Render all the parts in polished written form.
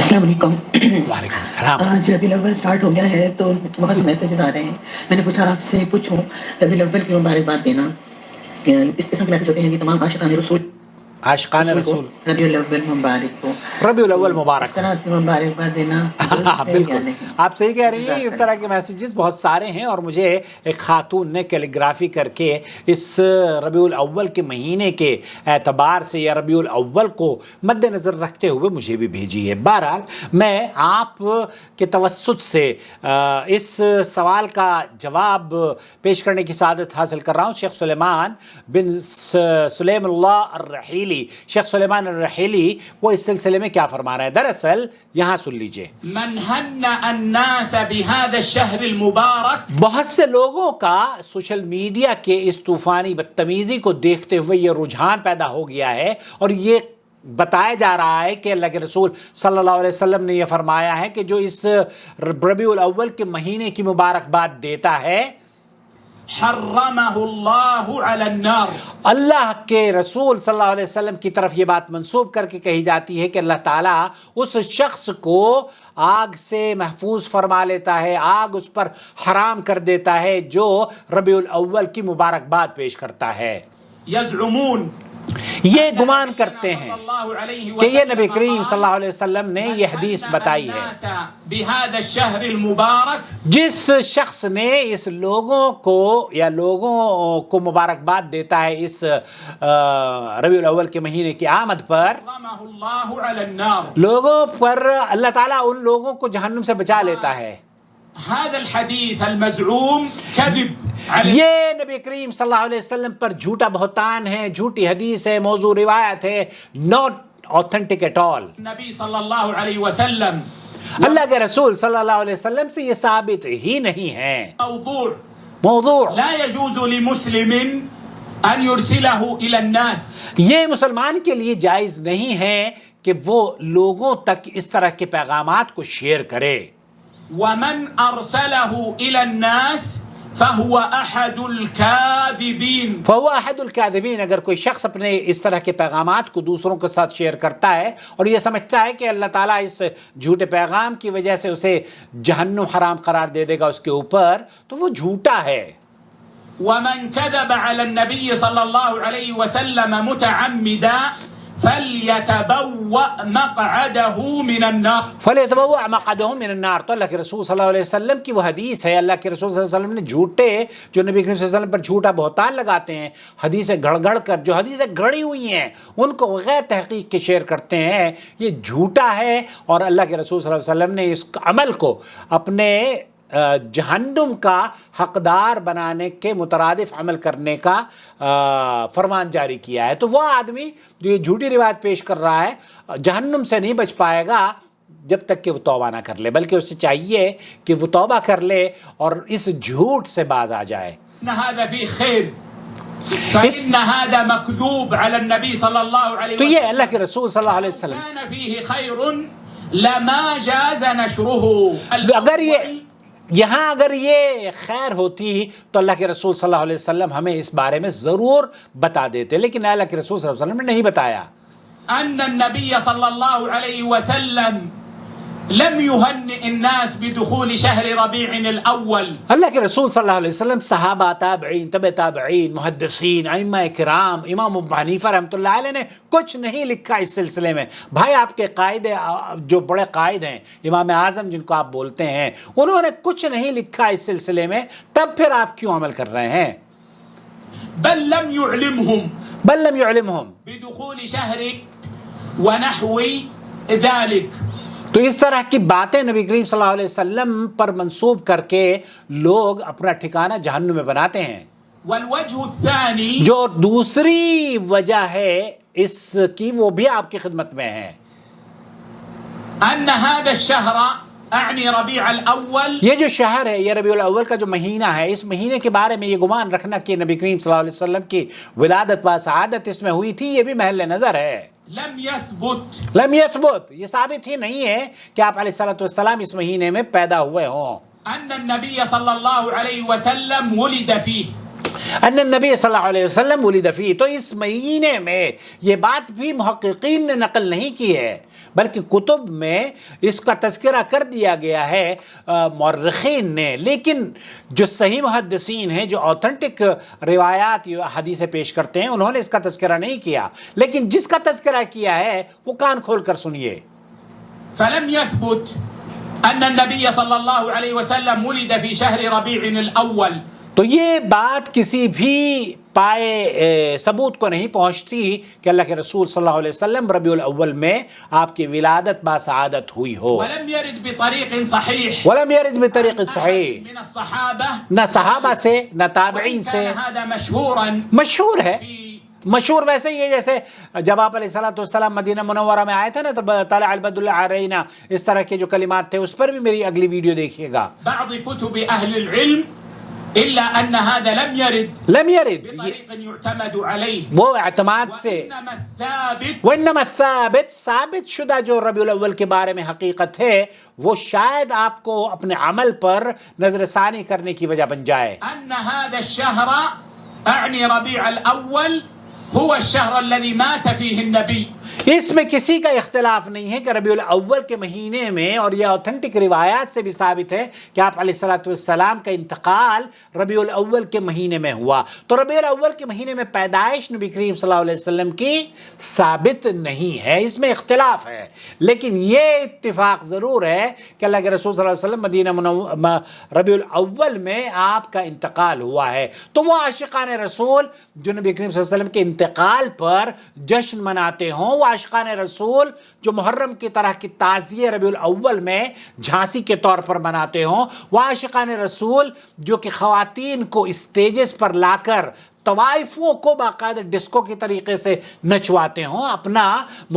السلام علیکم۔ وعلیکم السلام۔ آج ربیع الاول اسٹارٹ ہو گیا ہے تو بہت سے میسیجز آ رہے ہیں۔ میں نے پوچھا آپ سے پوچھوں ربیع الاول کی مبارکباد دینا۔ اس قسم کے میسج ہوتے ہیں کہ تمام عاشقان رسول عاشقان کو رسول ربیع الاول مبارک ہو، ربیع تو الاول اس مبارک ہو۔ طرح سے مبارکباد دینا درست ہے یا بالکل نہیں؟ آپ صحیح کہہ رہی ہیں، اس طرح کے میسیجز بہت سارے ہیں، اور مجھے ایک خاتون نے کیلیگرافی کر کے اس ربیع الاول کے مہینے کے اعتبار سے یا ربیع الاول کو مد نظر رکھتے ہوئے مجھے بھی بھیجی ہے۔ بہرحال میں آپ کے توسط سے اس سوال کا جواب پیش کرنے کی سعادت حاصل کر رہا ہوں۔ شیخ سلیمان بن سلیم اللہ الرحیلی، شیخ سلیمان الرحیلی وہ اس سلسلے میں کیا فرما رہے ہیں، دراصل یہاں سن لیجئے۔ من هنأ الناس بهذا الشهر المبارك، بہت سے لوگوں کا سوشل میڈیا کے اس طوفانی بدتمیزی کو دیکھتے ہوئے یہ رجحان پیدا ہو گیا ہے، اور یہ بتایا جا رہا ہے کہ اللہ کے رسول صلی اللہ علیہ وسلم نے یہ فرمایا ہے کہ جو اس ربیع الاول کے مہینے کی مبارکباد دیتا ہے حرمه اللہ علی النار، اللہ کے رسول صلی اللہ علیہ وسلم کی طرف یہ بات منسوب کر کے کہی جاتی ہے کہ اللہ تعالیٰ اس شخص کو آگ سے محفوظ فرما لیتا ہے، آگ اس پر حرام کر دیتا ہے جو ربیع الاول کی مبارکباد پیش کرتا ہے۔ یزعمون یہ گمان کرتے ہیں کہ یہ نبی کریم صلی اللہ علیہ وسلم نے یہ حدیث بتائی ہے، بهذا الشهر المبارك، جس شخص نے اس لوگوں کو یا لوگوں کو مبارکباد دیتا ہے اس ربیع الاول کے مہینے کی آمد پر، حرمه اللہ علی النار۔ لوگوں پر اللہ تعالیٰ ان لوگوں کو جہنم سے بچا لیتا ہے۔ هذا الحديث المزعوم كذب على یہ نبی کریم صلی اللہ علیہ وسلم پر جھوٹا بہتان ہے، جھوٹی حدیث ہے، موضوع روایت ہے، ناٹ authentic at all۔ النبي صلى الله عليه وسلم، اللہ کے رسول صلی اللہ علیہ وسلم سے یہ ثابت ہی نہیں ہے، موضوع موضوع۔ لا يجوز لمسلم ان يرسله الى الناس، یہ مسلمان کے لیے جائز نہیں ہے کہ وہ لوگوں تک اس طرح کے پیغامات کو شیئر کرے۔ ومن ارسله الى الناس فهو احد الكاذبين، فهو احد الكاذبین، اگر کوئی شخص اپنے اس طرح کے پیغامات کو دوسروں کے ساتھ شیئر کرتا ہے اور یہ سمجھتا ہے کہ اللہ تعالیٰ اس جھوٹے پیغام کی وجہ سے اسے جہنم حرام قرار دے دے گا اس کے اوپر، تو وہ جھوٹا ہے۔ ومن كذب على النبي صلى الله عليه وسلم متعمدا فليتبوأ مقعده من النار، فَلْيَتَبَوَّأْ مَقْعَدَهُ مِنَ النَّارِ، تو اللہ کے رسول صلی اللہ علیہ وسلم کی وہ حدیث ہے۔ اللہ کے رسول صلی اللہ علیہ وسلم نے جھوٹے جو نبی کریم صلی اللہ علیہ وسلم پر جھوٹا بہتان لگاتے ہیں، حدیثیں گھڑ گھڑ کر، جو حدیثیں گھڑی ہوئی ہیں ان کو غیر تحقیق کے شیئر کرتے ہیں، یہ جھوٹا ہے، اور اللہ کے رسول صلی اللہ علیہ وسلم نے اس عمل کو اپنے جہنم کا حقدار بنانے کے مترادف عمل کرنے کا فرمان جاری کیا ہے۔ تو وہ آدمی جو یہ جھوٹی روایت پیش کر رہا ہے جہنم سے نہیں بچ پائے گا جب تک کہ وہ توبہ نہ کر لے، بلکہ اسے چاہیے کہ وہ توبہ کر لے اور اس جھوٹ سے باز آ جائے۔ ان هذا في خير فإن هذا مكذوب على النبي صلى الله عليه تو وسلم، یہ اللہ کے رسول صلی اللہ علیہ وسلم كان فيه خير لما جاز نشره، اگر یہ خیر ہوتی تو اللہ کے رسول صلی اللہ علیہ وسلم ہمیں اس بارے میں ضرور بتا دیتے، لیکن اللہ کے رسول صلی اللہ علیہ وسلم نے نہیں بتایا۔ ان النبي صلى الله عليه وسلم لم يهنئ الناس بدخول شهر ربيع الاول، اللہ کے رسول صلی اللہ علیہ وسلم صحابہ، تابعین، تبع تابعین، محدثین، ائمہ کرام، امام ابو حنیفہ رحمۃ اللہ علیہ نے کچھ نہیں لکھا اس سلسلے میں۔ بھائی آپ کے قائد جو بڑے قائد ہیں، امام اعظم جن کو آپ بولتے ہیں، انہوں نے کچھ نہیں لکھا اس سلسلے میں، تب پھر آپ کیوں عمل کر رہے ہیں؟ بل لم يعلمهم بل لم يعلمهم بدخول شهر ونحو ذلك، تو اس طرح کی باتیں نبی کریم صلی اللہ علیہ وسلم پر منسوب کر کے لوگ اپنا ٹھکانہ جہنم میں بناتے ہیں۔ والوجه الثاني جو دوسری وجہ ہے اس کی وہ بھی آپ کی خدمت میں ہے۔ ان هذا الشهر اعني ربيع الاول، یہ جو شہر ہے، یہ ربیع الاول کا جو مہینہ ہے، اس مہینے کے بارے میں یہ گمان رکھنا کہ نبی کریم صلی اللہ علیہ وسلم کی ولادت و سعادت اس میں ہوئی تھی، یہ بھی محل نظر ہے۔ لم يثبت، لم يثبت، یہ ثابت ہی نہیں ہے کہ آپ علیہ الصلوۃ والسلام اس مہینے میں پیدا ہوئے ہوں۔ ان النبي صلى الله عليه وسلم ولد فيه، ان النبی صلی اللہ علیہ وسلم ولد فی، تو اس مہینے میں، یہ بات بھی محققین نے نقل نہیں کی ہے بلکہ کتب میں اس کا تذکرہ کر دیا گیا ہے مورخین نے، لیکن جو صحیح محدثین ہیں، جو اوتھنٹک روایات حدیثیں پیش کرتے ہیں، انہوں نے اس کا تذکرہ نہیں کیا، لیکن جس کا تذکرہ کیا ہے وہ کان کھول کر سنیے۔ فلم يثبت أن النبي صلى الله عليه وسلم ولد في شهر ربيع الأول، تو یہ بات کسی بھی پائے ثبوت کو نہیں پہنچتی کہ اللہ کے رسول صلی اللہ علیہ وسلم ربیع الاول میں آپ کی ولادت باسعادت ہوئی ہو۔ ولم يرد بطريق صحيح، ولم يرد بطریق صحیح، من الصحابة، نہ صحابہ سے نہ تابعین وإن سے۔ كان هذا مشهورا مشہور ہے، في مشہور ویسے ہی ہے جیسے جب آپ علیہ السلام مدینہ منورہ میں آئے تھے نا، تب طلع البدر علینا، اس طرح کے جو کلمات تھے، اس پر بھی میری اگلی ویڈیو دیکھیے گا۔ بعض كتب أهل العلم إلا أن هذا لم يرد لم يرد، بطريق يعتمد عليه، وہ اعتماد سے، وإنما الثابت وإنما الثابت، ثابت شدہ جو ربیع الاول کے بارے میں حقیقت ہے، وہ شاید آپ کو اپنے عمل پر نظر ثانی کرنے کی وجہ بن جائے۔ أن هذا الشهر أعني ربيع الأول هو الشهر الذي مات فيه النبي، اس میں کسی کا اختلاف نہیں ہے کہ ربیع الاول کے مہینے میں، اور یہ اوتھنٹک روایات سے بھی ثابت ہے کہ آپ علیہ السلام کا انتقال ربیع الاول کے مہینے میں ہوا۔ تو ربیع الاول کے مہینے میں پیدائش نبی کریم صلی اللہ علیہ وسلم کی ثابت نہیں ہے، اس میں اختلاف ہے، لیکن یہ اتفاق ضرور ہے کہ اللہ کے رسول صلی اللہ علیہ وسلم مدینہ ربیع الاول میں آپ کا انتقال ہوا ہے۔ تو وہ عاشقان رسول جو نبی کریم صلی اللہ علیہ وسلم کے انتقال پر جشن مناتے ہوں، وہ عاشقان رسول جو محرم کی طرح کی تعزیہ ربیع الاول میں جھانسی کے طور پر مناتے ہوں، وہ عاشقان رسول جو کہ خواتین کو اسٹیجز پر لا کر طوائفوں کو باقاعدہ ڈسکو کی طریقے سے نچواتے ہوں، اپنا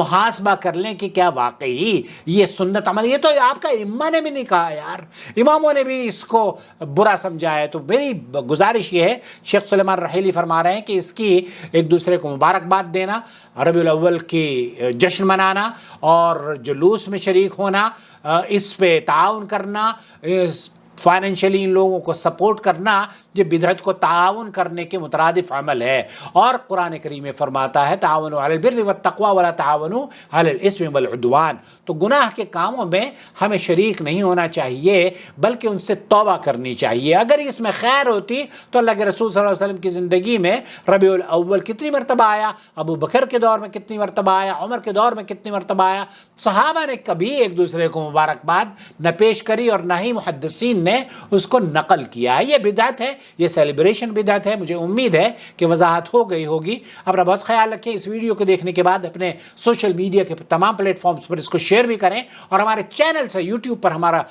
محاسبہ کر لیں کہ کیا واقعی یہ سنت عمل، یہ تو آپ کا امام نے بھی نہیں کہا یار، اماموں نے بھی اس کو برا سمجھا ہے۔ تو میری گزارش یہ ہے، شیخ سلیمان رحیلی فرما رہے ہیں کہ اس کی ایک دوسرے کو مبارکباد دینا، ربیع الاول کی جشن منانا اور جلوس میں شریک ہونا، اس پہ تعاون کرنا، فائنینشلی ان لوگوں کو سپورٹ کرنا، یہ بدعت کو تعاون کرنے کے مترادف عمل ہے۔ اور قرآن کریم میں فرماتا ہے تعاونوا علی البر والتقوی ولا تعاونوا علی الاسم والعدوان، تو گناہ کے کاموں میں ہمیں شریک نہیں ہونا چاہیے بلکہ ان سے توبہ کرنی چاہیے۔ اگر اس میں خیر ہوتی تو اللہ کے رسول صلی اللہ علیہ وسلم کی زندگی میں ربیع الاول کتنی مرتبہ آیا، ابو بکر کے دور میں کتنی مرتبہ آیا، عمر کے دور میں کتنی مرتبہ آیا، صحابہ نے کبھی ایک دوسرے کو مبارکباد نہ پیش کری اور نہ ہی محدثین نے اس کو نقل کیا ہے۔ یہ بدعت ہے، یہ سیلیبریشن بدعت ہے۔ مجھے امید ہے کہ وضاحت ہو گئی ہوگی۔ اپنا بہت خیال رکھیں، اس ویڈیو کو دیکھنے کے بعد اپنے سوشل میڈیا کے تمام پلیٹ فارمز پر اس کو شیئر بھی کریں، اور ہمارے چینل سے، یوٹیوب پر ہمارا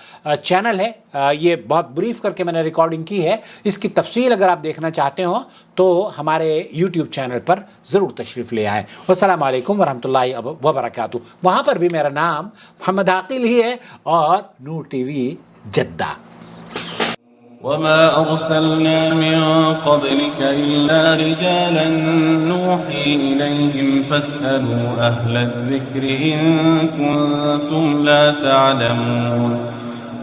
چینل ہے، یہ بہت بریف کر کے میں نے ریکارڈنگ کی ہے، اس کی تفصیل اگر آپ دیکھنا چاہتے ہوں تو ہمارے یوٹیوب چینل پر ضرور تشریف لے آئیں۔ والسلام علیکم ورحمۃ اللہ وبرکاتہ۔ وہاں پر بھی میرا نام محمد عاقل ہی ہے، اور نور ٹی وی جدہ۔ وما أرسلنا من قبلك إلا رجالا نوحي إليهم فاسألوا أهل الذكر إن كنتم لا تعلمون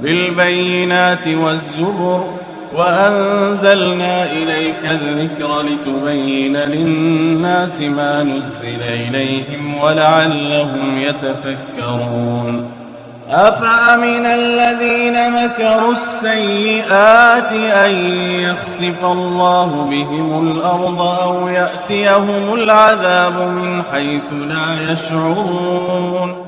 بالبينات والزبر وأنزلنا إليك الذكر لتبين للناس ما نزل إليهم ولعلهم يتفكرون أفأمن الذين مكروا السيئات أن يخسف الله بهم الأرض أو يأتيهم العذاب من حيث لا يشعرون